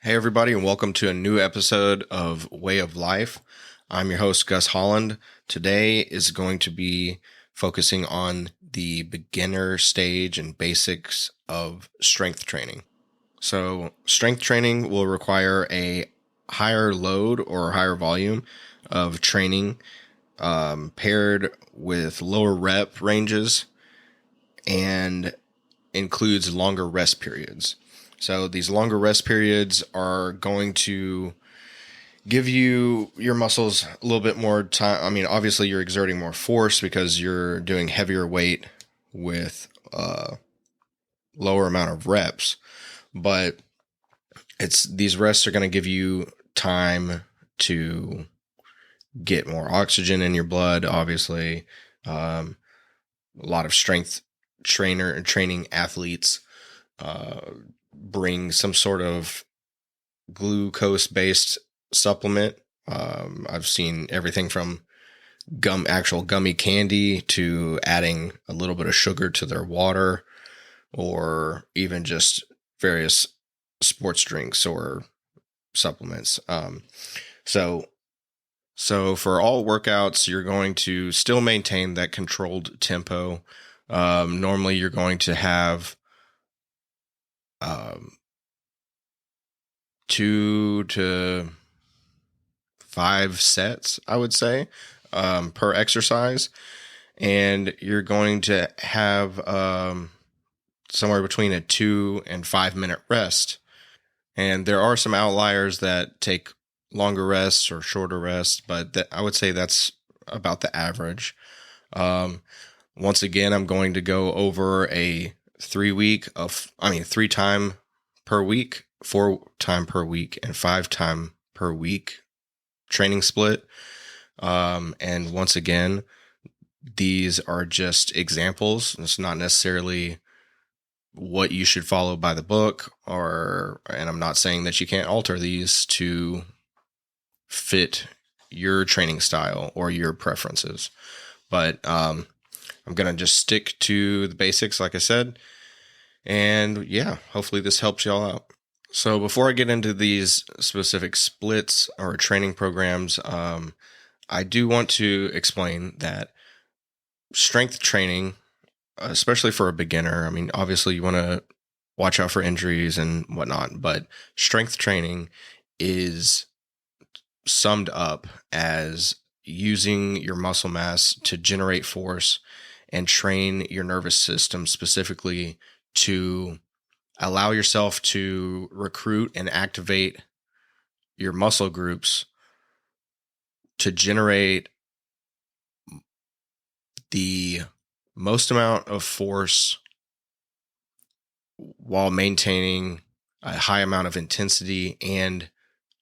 Hey, everybody, and welcome to a new episode of Way of Life. I'm your host, Gus Holland. Today is going to be focusing on the beginner stage and basics of strength training. So, strength training will require a higher load or higher volume of training paired with lower rep ranges and includes longer rest periods. So these longer rest periods are going to give your muscles a little bit more time. I mean, obviously you're exerting more force because you're doing heavier weight with lower amount of reps, but these rests are going to give you time to get more oxygen in your blood. Obviously, a lot of strength training athletes bring some sort of glucose-based supplement. I've seen everything from actual gummy candy to adding a little bit of sugar to their water, or even just various sports drinks or supplements. So for all workouts, you're going to still maintain that controlled tempo. Normally, you're going to have 2 to 5 sets, I would say, per exercise. And you're going to have somewhere between a 2 and 5 minute rest. And there are some outliers that take longer rests or shorter rests, but I would say that's about the average. Once again, I'm going to go over a 3 time per week, 4 time per week, and 5 time per week training split. And once again, these are just examples. It's not necessarily what you should follow by the book, and I'm not saying that you can't alter these to fit your training style or your preferences. But I'm going to just stick to the basics, like I said. And yeah, hopefully this helps y'all out. So before I get into these specific splits or training programs, I do want to explain that strength training, especially for a beginner, I mean, obviously you want to watch out for injuries and whatnot, but strength training is summed up as using your muscle mass to generate force and train your nervous system specifically to allow yourself to recruit and activate your muscle groups to generate the most amount of force while maintaining a high amount of intensity and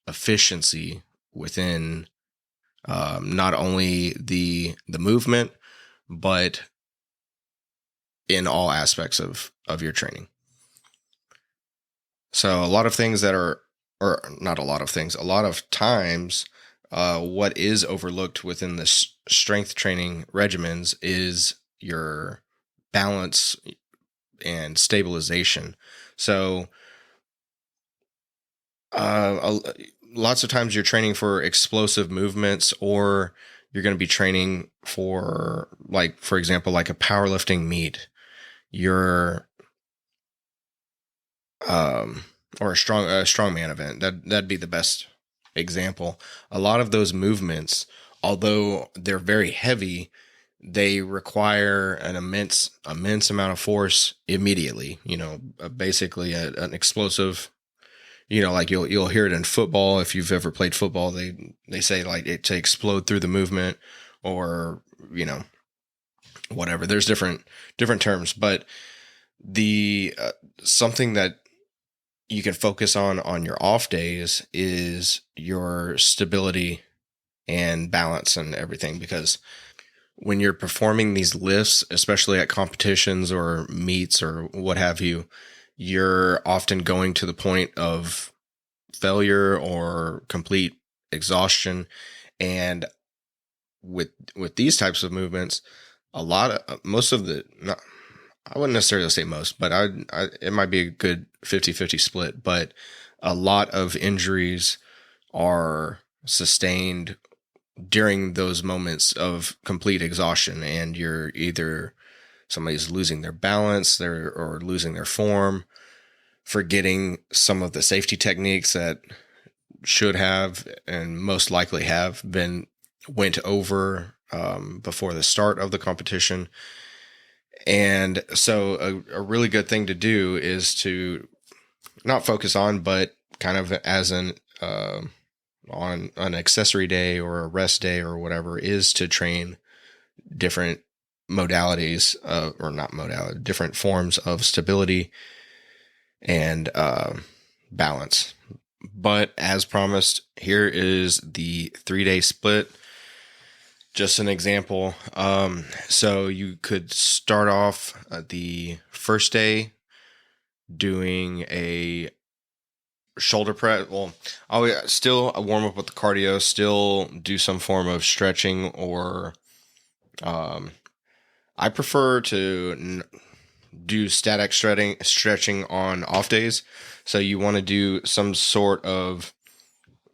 efficiency within not only the movement, but in all aspects of your training. So a lot of things a lot of times, what is overlooked within the strength training regimens is your balance and stabilization. So lots of times you're training for explosive movements, or you're going to be training for, like, for example, like a powerlifting meet, or a strongman event. That'd be the best example. A lot of those movements, although they're very heavy, they require an immense amount of force immediately. Basically an explosive. Like you'll hear it in football. If you've ever played football, they say like it to explode through the movement, or whatever. There's different terms, but the something that you can focus on your off days is your stability and balance and everything, because when you're performing these lifts, especially at competitions or meets or what have you, you're often going to the point of failure or complete exhaustion. And with these types of movements, I wouldn't necessarily say most, but it might be a good 50-50 split. But a lot of injuries are sustained during those moments of complete exhaustion, and you're either somebody's losing their balance or losing their form, forgetting some of the safety techniques that should have and most likely have been went over before the start of the competition. And so a really good thing to do is to not focus on, but kind of as an on an accessory day or a rest day or whatever, is to train different modalities or not modality, different forms of stability and balance. But as promised, here is the 3-day split. Just an example. So you could start off the first day doing a shoulder press. Well, I'll still warm up with the cardio, still do some form of stretching, or I prefer to do static stretching on off days. So you want to do some sort of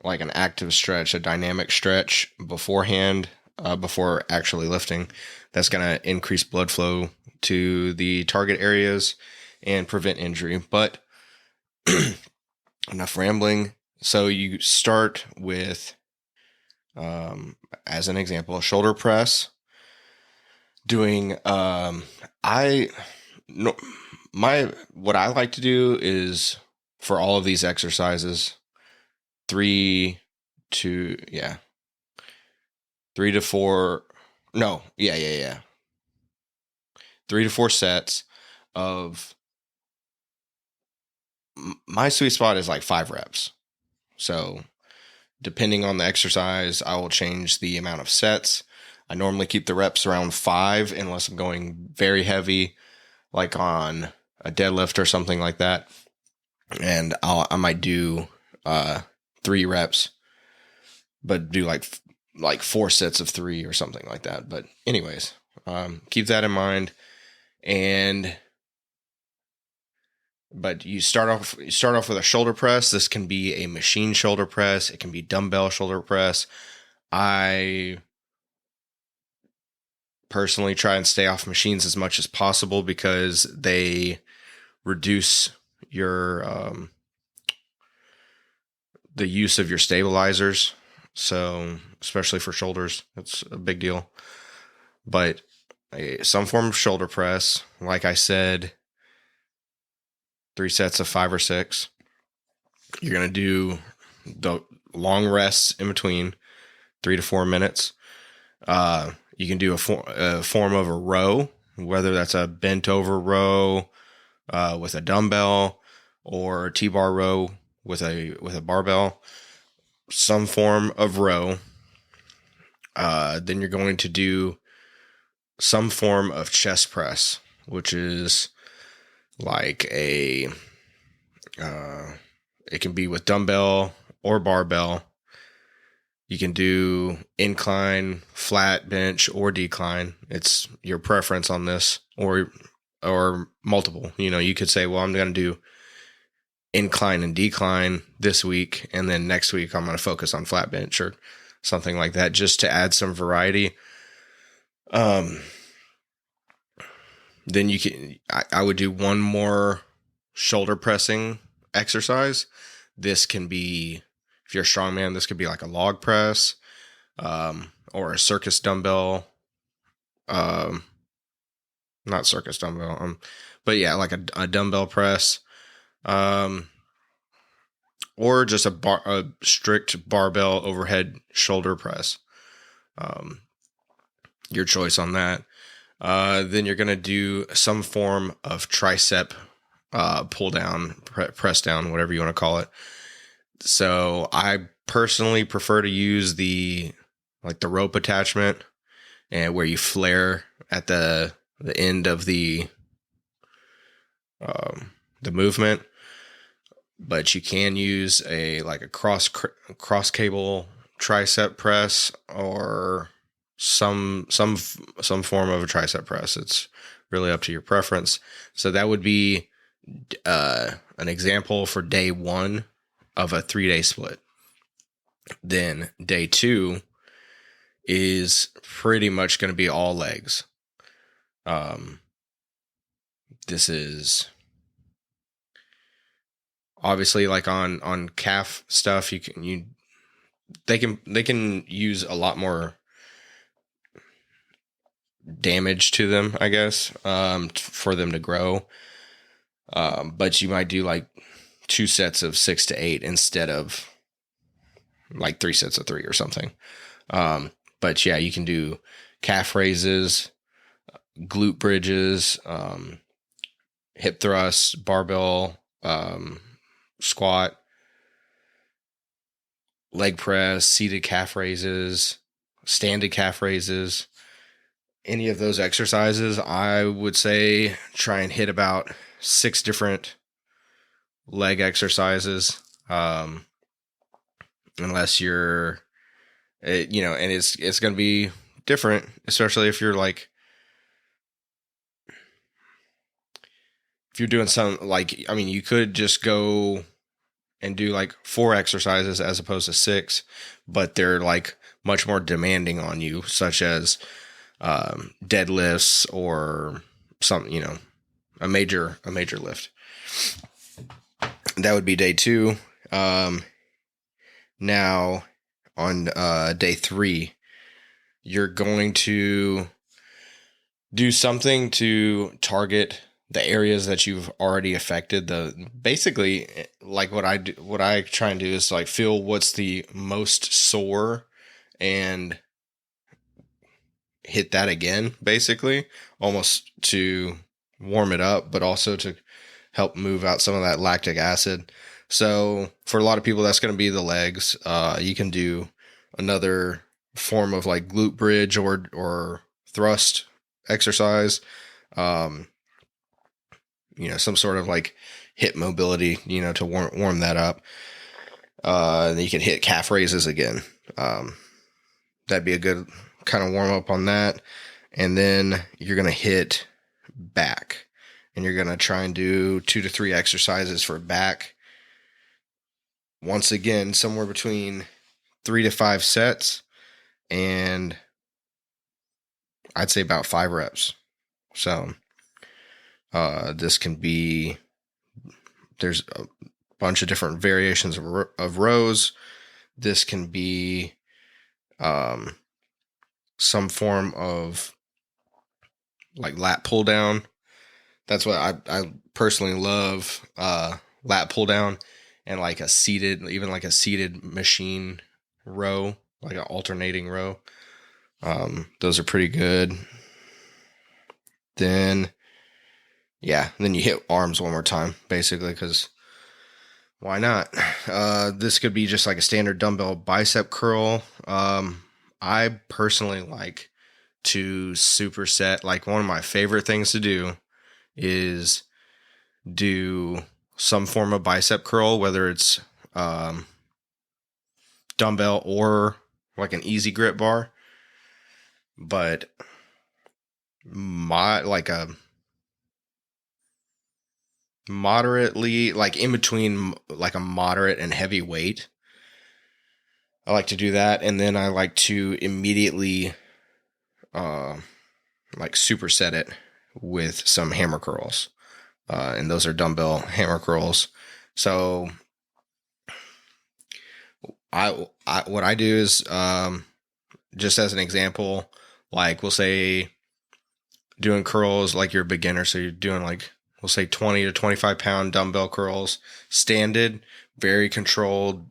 like an active stretch, a dynamic stretch beforehand, before actually lifting. That's going to increase blood flow to the target areas and prevent injury. But enough rambling. So you start with, as an example, a shoulder press. Doing, what I like to do is, for all of these exercises, 3 to 4. No, 3 to 4 sets of. My sweet spot is like 5 reps. So depending on the exercise, I will change the amount of sets. I normally keep the reps around 5 unless I'm going very heavy, like on a deadlift or something like that. And I might do 3 reps, but do like 4 sets of 3 or something like that. But anyways, keep that in mind. But you start off with a shoulder press. This can be a machine shoulder press. It can be dumbbell shoulder press. I personally try and stay off machines as much as possible because they reduce your the use of your stabilizers. So especially for shoulders, it's a big deal. But some form of shoulder press, like I said, 3 sets of 5 or 6. You're going to do the long rests in between, 3 to 4 minutes. You can do a form of a row, whether that's a bent over row with a dumbbell or a T-bar row with a barbell, some form of row. Then you're going to do some form of chest press, which is like it can be with dumbbell or barbell. You can do incline, flat, bench, or decline. It's your preference on this, or multiple. You could say, well, I'm going to do incline and decline this week, and then next week I'm going to focus on flat bench or something like that, just to add some variety. Then I would do one more shoulder pressing exercise. This can be, if you're a strongman, this could be like a log press, or a circus dumbbell. Not circus dumbbell, but yeah, like a dumbbell press, or just a strict barbell overhead shoulder press. Your choice on that. Then you're going to do some form of tricep pull down, press down, whatever you want to call it. So I personally prefer to use the rope attachment, and where you flare at the end of the movement. But you can use a cross cable tricep press, or some form of a tricep press. It's really up to your preference. So that would be an example for day 1 of a 3-day split. Then day 2 is pretty much going to be all legs. This is obviously like on calf stuff. They can use a lot more damage to them, I guess, for them to grow. But you might do like 2 sets of 6 to 8 instead of like 3 sets of 3 or something. But yeah, you can do calf raises, glute bridges, hip thrusts, barbell, squat, leg press, seated calf raises, standing calf raises. Any of those exercises, I would say try and hit about 6 different leg exercises. Unless you're, and it's going to be different, especially if you're like, if you're doing some, like, I mean, you could just go and do like 4 exercises as opposed to 6, but they're like much more demanding on you, such as deadlifts or something, a major lift. That would be day 2. Now on day 3, you're going to do something to target the areas that you've already affected. Basically, like what I try and do is like feel what's the most sore and hit that again, basically, almost to warm it up, but also to help move out some of that lactic acid. So for a lot of people, that's going to be the legs. You can do another form of like glute bridge or thrust exercise. Some sort of like hip mobility, to warm that up. Then you can hit calf raises again. That'd be a good kind of warm up on that. And then you're going to hit back, and you're going to try and do 2 to 3 exercises for back. Once again, somewhere between 3 to 5 sets, and I'd say about 5 reps. So, this can be, there's a bunch of different variations of rows. This can be, some form of like lat pull down. That's what I personally love, lat pull down, and like a seated machine row, like an alternating row. Those are pretty good. Then you hit arms one more time, basically, because why not? This could be just like a standard dumbbell bicep curl. I personally like to superset. Like, one of my favorite things to do is do some form of bicep curl, whether it's dumbbell or like an easy grip bar. But a moderately, like in between like a moderate and heavy weight, I like to do that. And then I like to immediately like superset it with some hammer curls. And those are dumbbell hammer curls. So what I do is, just as an example, like we'll say doing curls, like you're a beginner. So you're doing like, we'll say 20 to 25 pound dumbbell curls, standard, very controlled,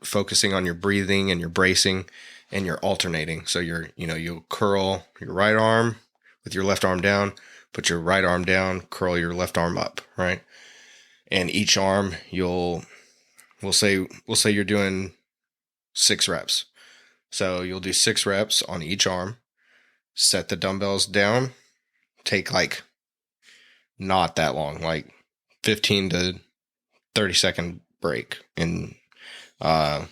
focusing on your breathing and your bracing, and you're alternating. So you'll curl your right arm with your left arm down, put your right arm down, curl your left arm up, right? And each arm we'll say you're doing 6 reps. So you'll do 6 reps on each arm, set the dumbbells down, take like not that long, like 15 to 30 second break. And, or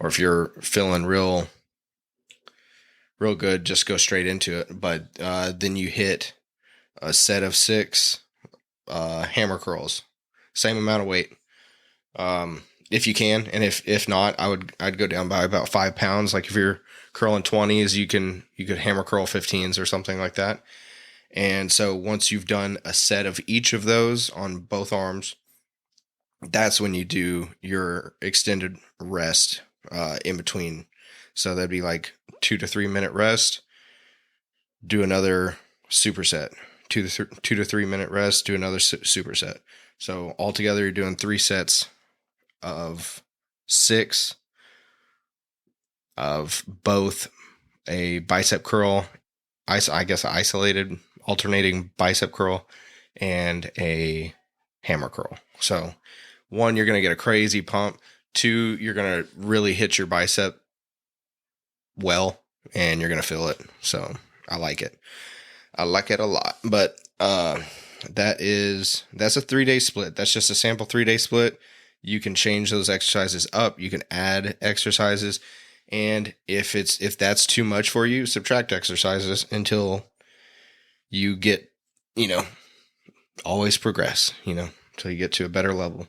if you're feeling real good, just go straight into it. But, then you hit a set of 6, hammer curls, same amount of weight. if you can. And if not, I'd go down by about 5 pounds. Like if you're curling 20s, you could hammer curl 15s or something like that. And so once you've done a set of each of those on both arms, that's when you do your extended rest in between. So that'd be like 2 to 3 minute rest, do another superset, 2 to 3 minute rest, do another superset. So altogether, you're doing 3 sets of 6 of both a bicep curl, I guess isolated alternating bicep curl, and a hammer curl. So 1, you're going to get a crazy pump. 2, you're going to really hit your bicep well, and you're going to feel it. So I like it. I like it a lot. But that's a 3-day split. That's just a sample 3-day split. You can change those exercises up. You can add exercises. And if that's too much for you, subtract exercises until you get, always progress, until you get to a better level.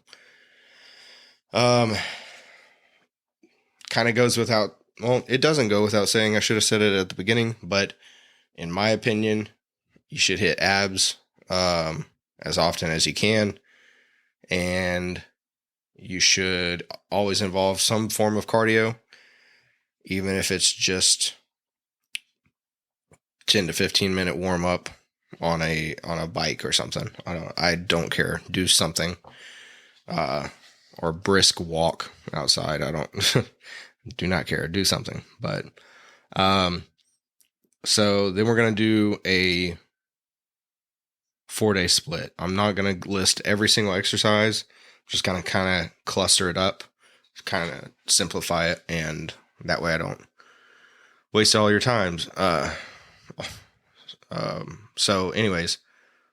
Kind of goes without, it doesn't go without saying, I should have said it at the beginning, but in my opinion, you should hit abs as often as you can. And you should always involve some form of cardio, even if it's just 10 to 15 minute warm up on a bike or something. I don't care. Do something, or brisk walk outside. I don't, do not care. Do something. But, so then we're going to do a 4-day split. I'm not going to list every single exercise. Just kind of cluster it up, kind of simplify it, and that way I don't waste all your times. So anyways,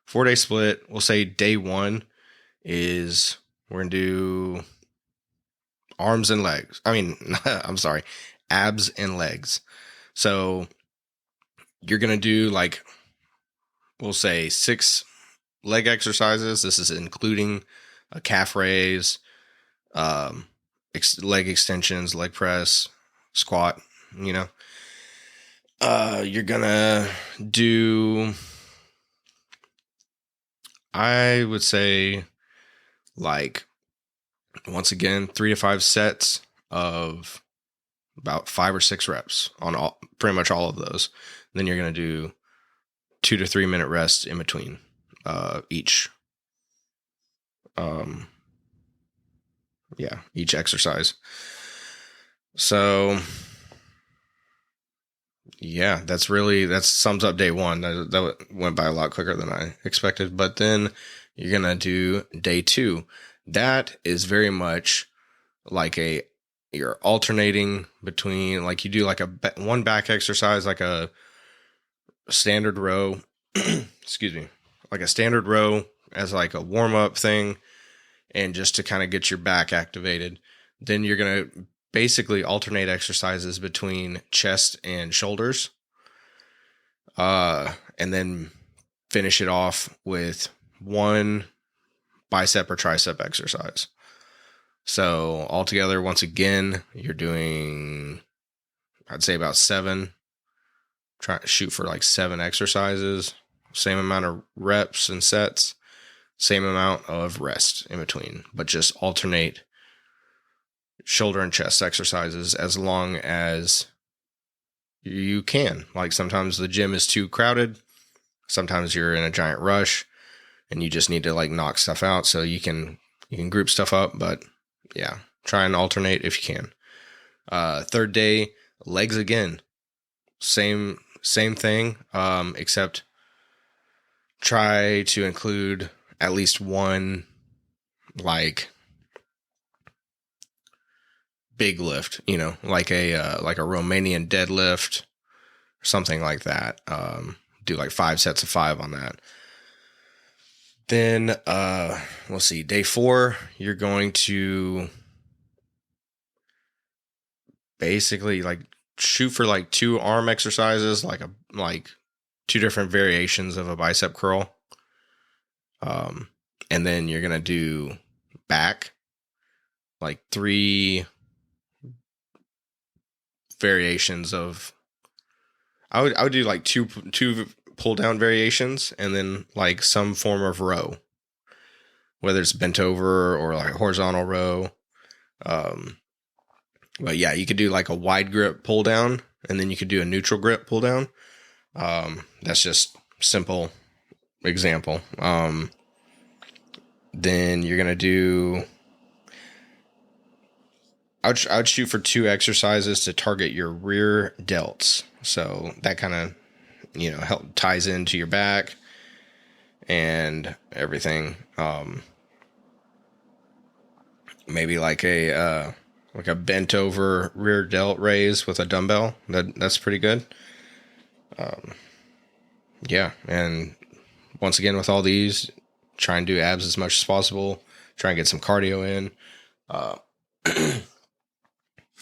4-day split. We'll say day 1 is we're going to do arms and legs. I'm sorry, abs and legs. So you're going to do we'll say 6 leg exercises. This is including a calf raise, leg extensions, leg press, squat, you're gonna do, I would say, once again, 3 to 5 sets of about 5 or 6 reps on pretty much all of those. Then you're going to do 2 to 3 minute rest in between each. Each exercise. So that sums up day 1. That went by a lot quicker than I expected. But then you're going to do day 2. That is very much like you're alternating between, you do one back exercise, like a standard row, excuse me, like a standard row as a warm up thing, and just to kind of get your back activated. Then you're going to basically alternate exercises between chest and shoulders, and then finish it off with 1 bicep or tricep exercise. So altogether, once again, you're doing, I'd say about 7. Try to shoot for 7 exercises, same amount of reps and sets, same amount of rest in between, but just alternate shoulder and chest exercises as long as you can. Sometimes the gym is too crowded. Sometimes you're in a giant rush and you just need to knock stuff out, so you can group stuff up, but yeah, try and alternate if you can. 3rd day, legs again. Same thing, except try to include at least 1 big lift, like a Romanian deadlift or something like that. Do 5 sets of 5 on that. Then we'll see, day 4, you're going to basically shoot for 2 arm exercises, 2 different variations of a bicep curl. And then you're going to do back, like 3 variations of, I would do like two pull down variations, and then like some form of row, whether it's bent over or like horizontal row. But yeah, you could do like a wide grip pull down, and then you could do a neutral grip pull down. That's just simple example. Then you're gonna do, I would shoot for 2 exercises to target your rear delts. So that kind of, help ties into your back and everything. Maybe like a bent over rear delt raise with a dumbbell. That's pretty good. Yeah. And once again, with all these, try and do abs as much as possible. Try and get some cardio in.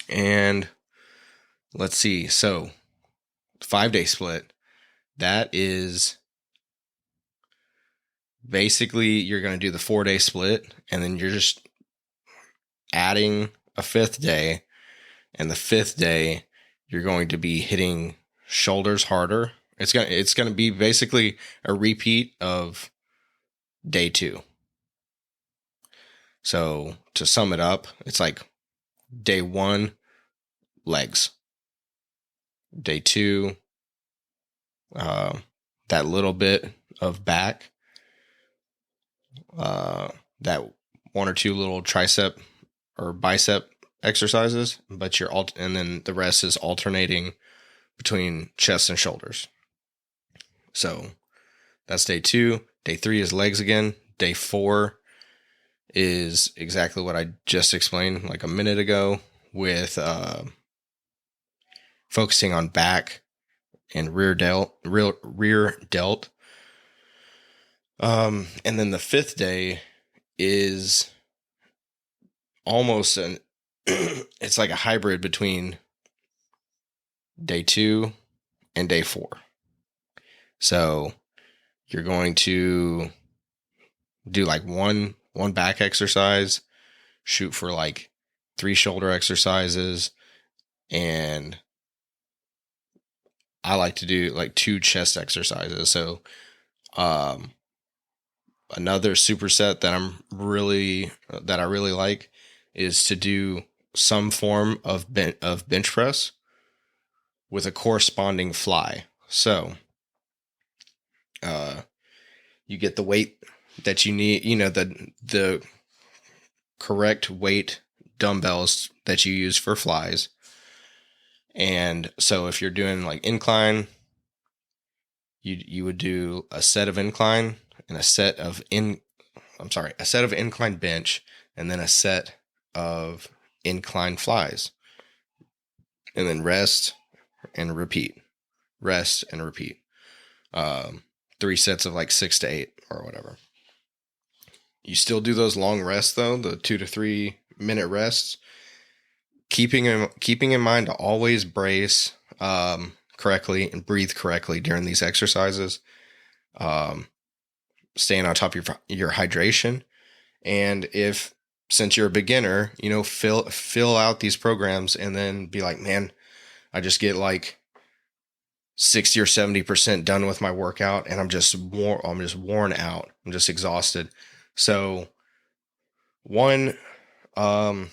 And let's see. So 5-day split, that is basically, you're going to do the 4-day split, and then you're just adding a 5th day. And the 5th day, you're going to be hitting shoulders harder. It's going to be basically a repeat of day 2. So to sum it up, it's like day 1, legs. Day 2, that little bit of back. That 1 or 2 little tricep or bicep exercises, but and then the rest is alternating between chest and shoulders. So that's day 2. Day 3 is legs again. Day 4 is exactly what I just explained like a minute ago, with focusing on back and rear delt. And then the 5th day is almost it's like a hybrid between day 2 and day 4. So you're going to do like one back exercise, shoot for like 3 shoulder exercises, and I like to do like 2 chest exercises. So, another superset that I really like is to do some form of bench press with a corresponding fly. So, you get the weight that you need, the correct weight dumbbells that you use for flies. And so if you're doing like incline, you would do a set of incline and a set of incline bench, and then a set of incline flies, and then rest and repeat. 3 sets of like 6 to 8 or whatever. You still do those long rests though, the 2 to 3 minute rests, keeping in mind to always brace correctly and breathe correctly during these exercises. Staying on top of your hydration. And since you're a beginner, fill out these programs and then be like, man, I just get like 60 or 70% done with my workout, and I'm just worn out. I'm just exhausted. So one, I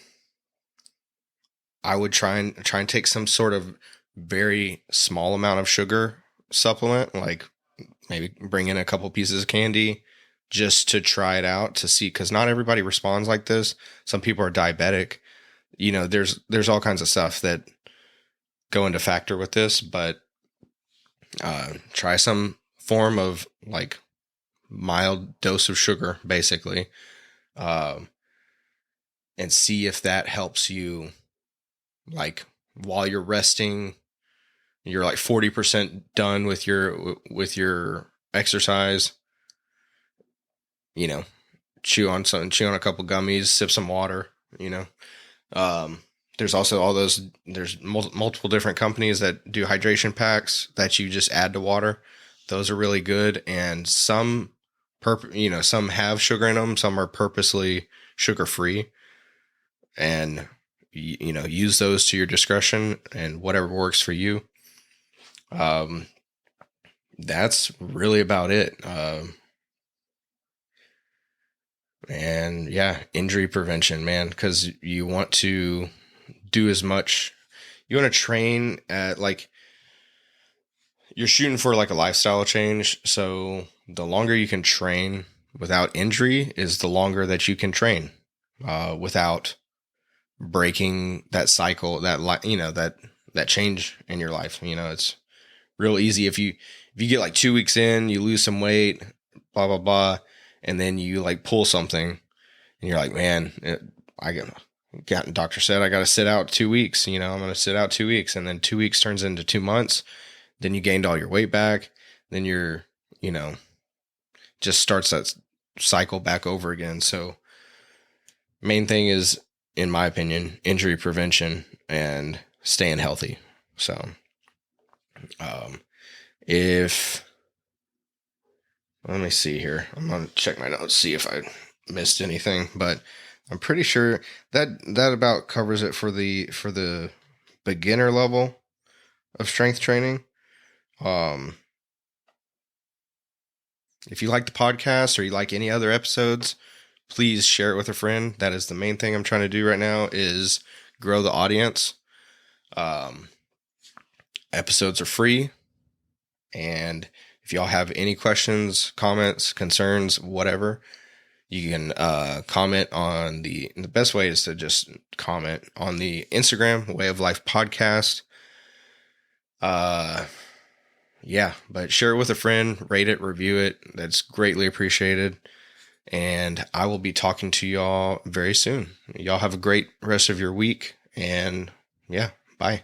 would try and take some sort of very small amount of sugar supplement, like maybe bring in a couple pieces of candy just to try it out to see, because not everybody responds like this. Some people are diabetic. There's all kinds of stuff that go into factor with this, but try some form of like mild dose of sugar, basically, and see if that helps you. Like while you're resting, you're like 40% done with your exercise. Chew on a couple gummies, sip some water. There's also there's multiple different companies that do hydration packs that you just add to water. Those are really good, and some have sugar in them. Some are purposely sugar free, and use those to your discretion and whatever works for you. That's really about it. And yeah, injury prevention, man, because you want to do as much. You want to train at you're shooting for like a lifestyle change. So the longer you can train without injury is the longer that you can train without breaking that cycle, that change in your life. It's real easy if you get like 2 weeks in, you lose some weight, blah blah blah, and then you like pull something, and you're like, man, doctor said I got to sit out 2 weeks. I'm going to sit out 2 weeks, and then 2 weeks turns into 2 months. Then you gained all your weight back. Then you're, just starts that cycle back over again. So main thing is, in my opinion, injury prevention and staying healthy. So, let me see here. I'm going to check my notes, see if I missed anything, but I'm pretty sure that about covers it for the beginner level of strength training. If you like the podcast or you like any other episodes, please share it with a friend. That is the main thing I'm trying to do right now, is grow the audience. Episodes are free. And if y'all have any questions, comments, concerns, whatever, you can comment on the best way is to just comment on the Instagram, Way of Life Podcast. Yeah, but share it with a friend, rate it, review it. That's greatly appreciated. And I will be talking to y'all very soon. Y'all have a great rest of your week. And yeah, bye.